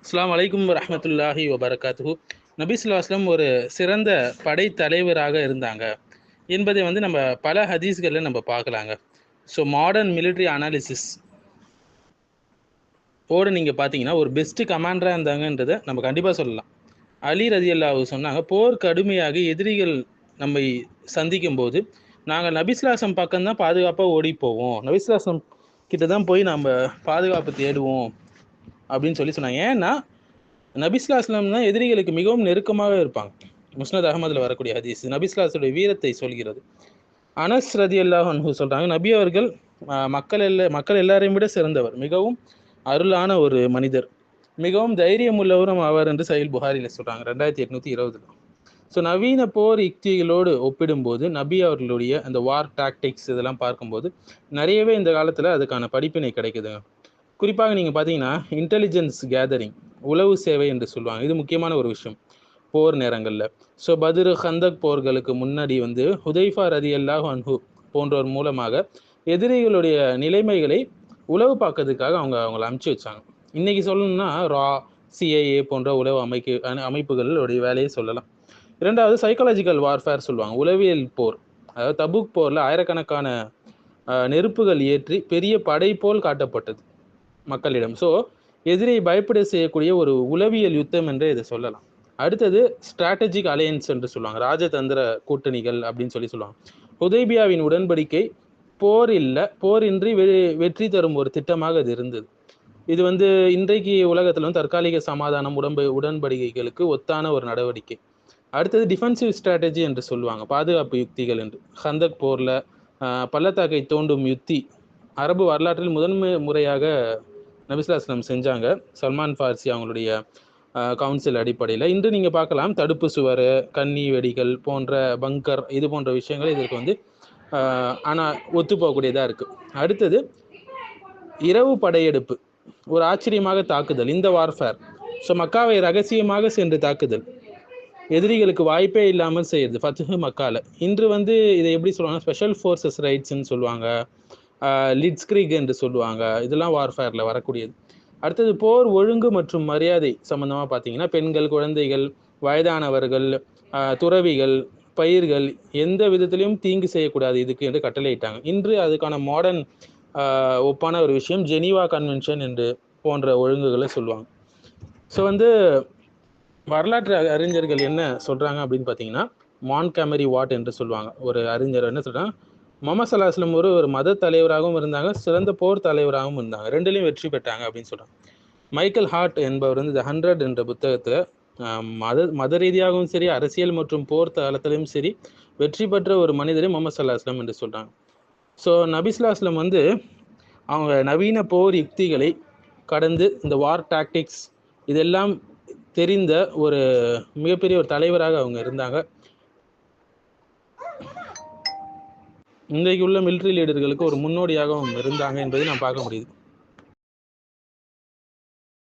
அஸ்ஸலாமு அலைக்கும் வரஹ்மத்துல்லாஹி வபரகாத்துஹு. நபி ஸல்லல்லாஹு அலைஹி வஸல்லம் ஒரு சிறந்த படை தலைவராக இருந்தாங்க என்பதை நம்ம பல ஹதீஸ்களில் நம்ம பார்க்கலாங்க. ஸோ மாடர்ன் மிலிட்ரி அனாலிசிஸ் ஓடு நீங்கள் பார்த்தீங்கன்னா ஒரு பெஸ்ட்டு கமாண்டராக இருந்தாங்கன்றதை நம்ம கண்டிப்பாக சொல்லலாம். அலி ரதியல்லாஹு சொன்னாங்க, போர் கடுமையாக எதிரிகள் நம்மை சந்திக்கும் போது நாங்கள் நபிஸ்லாசம் பக்கம்தான் பாதுகாப்பாக ஓடி போவோம், நபிஸ்லாசம் கிட்ட தான் போய் நம்ம பாதுகாப்பு தேடுவோம் அப்படின்னு சொன்னாங்க. ஏன்னா நபிஸ்லாஸ்லாம் தான் எதிரிகளுக்கு மிகவும் நெருக்கமாக இருப்பாங்க. முஸ்னத் அகமதுல வரக்கூடிய ஹதீஸ் நபிஸ்லாஸுடைய வீரத்தை சொல்கிறது. அனஸ் ரதியல்லாஹு அன்ஹு சொல்றாங்க, நபி அவர்கள் மக்கள் எல்லாரையும் விட சிறந்தவர், மிகவும் அருளான ஒரு மனிதர், மிகவும் தைரியம் உள்ளவரும் ஆவார் என்று சஹீஹ் புகாரில சொல்றாங்க 2820. ஸோ நவீன போர் யுக்திகளோடு ஒப்பிடும்போது நபி அவர்களுடைய அந்த வார் டாக்டிக்ஸ் இதெல்லாம் பார்க்கும்போது நிறையவே இந்த காலத்தில் அதுக்கான படிப்பினை கிடைக்குதுங்க. குறிப்பாக நீங்கள் பார்த்தீங்கன்னா இன்டெலிஜென்ஸ் கேதரிங், உளவு சேவை என்று சொல்லுவாங்க. இது முக்கியமான ஒரு விஷயம் போர் நேரங்களில். ஸோ பத்ர், ஹந்தக் போர்களுக்கு முன்னாடி ஹுதைஃபா ரதியல்லாஹு அன்ஹு போன்றோர் மூலமாக எதிரிகளுடைய நிலைமைகளை உளவு பார்க்கறதுக்காக அவங்கள அனுப்பிச்சி வச்சாங்க. இன்னைக்கு சொல்லணும்னா ரா, சிஐஏ போன்ற உளவு அமைப்புகளுடைய வேலையை சொல்லலாம். இரண்டாவது சைக்காலஜிக்கல் வார்ஃபேர் சொல்லுவாங்க, உளவியல் போர். அதாவது தபுக் போரில் ஆயிரக்கணக்கான நெருப்புகள் ஏற்றி பெரிய படை போல் காட்டப்பட்டது மக்களிடம். ஸோ எதிரியை பயப்பட செய்யக்கூடிய ஒரு உளவியல் யுத்தம் என்று இதை சொல்லலாம். அடுத்தது ஸ்ட்ராட்டஜிக் அலையன்ஸ் என்று சொல்லுவாங்க, ராஜதந்திர கூட்டணிகள் அப்படின்னு சொல்லுவாங்க. ஹுதைபியாவின் உடன்படிக்கை போரின்றி வெற்றி தரும் ஒரு திட்டமாக அது இருந்தது. இது இன்றைக்கு உலகத்தில் தற்காலிக சமாதானம் உடன்படிக்கைகளுக்கு ஒத்தான ஒரு நடவடிக்கை. அடுத்தது டிஃபென்சிவ் ஸ்ட்ராட்டஜி என்று சொல்லுவாங்க, பாதுகாப்பு யுக்திகள் என்று. ஹந்தக் போரில் பள்ளத்தாக்கை தோண்டும் யுக்தி அரபு வரலாற்றில் முதன்மை முறையாக நபிஸ்லாஸ்லம் செஞ்சாங்க, சல்மான் ஃபார்சி அவங்களுடைய கவுன்சில் அடிப்படையில். இன்று நீங்கள் பார்க்கலாம் தடுப்பு சுவர், கன்னி வெடிகள் போன்ற பங்கர், இது போன்ற விஷயங்கள் இதற்கு ஆனால் ஒத்து போகக்கூடியதாக இருக்குது. அடுத்தது இரவு படையெடுப்பு, ஒரு ஆச்சரியமாக தாக்குதல், இந்த வார்ஃபேர். ஸோ மக்காவை ரகசியமாக சென்று தாக்குதல், எதிரிகளுக்கு வாய்ப்பே இல்லாமல் செய்யுது ஃபத்ஹு மக்கால. இன்று இதை எப்படி சொல்லுவாங்க, ஸ்பெஷல் ஃபோர்ஸஸ் ரைட்ஸ்ன்னு சொல்லுவாங்க, லிட்ஸ்கிரிக் என்று சொல்லுவாங்க. இதெல்லாம் வார்ஃபேரில் வரக்கூடியது. அடுத்தது போர் ஒழுங்கு மற்றும் மரியாதை சம்பந்தமாக பார்த்தீங்கன்னா பெண்கள், குழந்தைகள், வயதானவர்கள், துறவிகள், பயிர்கள் எந்த விதத்திலையும் தீங்கு செய்யக்கூடாது இதுக்கு என்று கட்டளையிட்டாங்க. இன்று அதுக்கான மாடர்ன் ஒப்பான ஒரு விஷயம் ஜெனீவா கன்வென்ஷன் என்று போன்ற ஒழுங்குகளை சொல்லுவாங்க. ஸோ வரலாற்று அறிஞர்கள் என்ன சொல்கிறாங்க அப்படின்னு பார்த்தீங்கன்னா, மான்கமரி வாட் என்று சொல்லுவாங்க. ஒரு அறிஞர் என்ன சொல்கிறாங்க, முஹம்மது ஸல்லல்லாஹு அலைஹி வஸல்லம் ஒரு மத தலைவராகவும் இருந்தாங்க, சிறந்த போர் தலைவராகவும் இருந்தாங்க, ரெண்டுலையும் வெற்றி பெற்றாங்க அப்படின்னு சொல்கிறாங்க. மைக்கேல் ஹார்ட் என்பவர் த 100 என்ற புத்தகத்தில் மத ரீதியாகவும் சரி, அரசியல் மற்றும் போர் தளத்திலும் சரி வெற்றி பெற்ற ஒரு மனிதரை முஹம்மது ஸல்லல்லாஹு அலைஹி வஸல்லம் என்று சொல்கிறாங்க. ஸோ நபி ஸல்லல்லாஹு அலைஹி வஸல்லம் அவங்க நவீன போர் யுக்திகளை கடந்து இந்த வார் டாக்டிக்ஸ் இதெல்லாம் தெரிந்த ஒரு மிகப்பெரிய ஒரு தலைவராக அவங்க இருந்தாங்க. இன்றைக்கு உள்ள மிலிட்ரி லீடர்களுக்கு ஒரு முன்னோடியாகவும் இருந்தாங்க என்பதை நாம் பார்க்க முடியுது.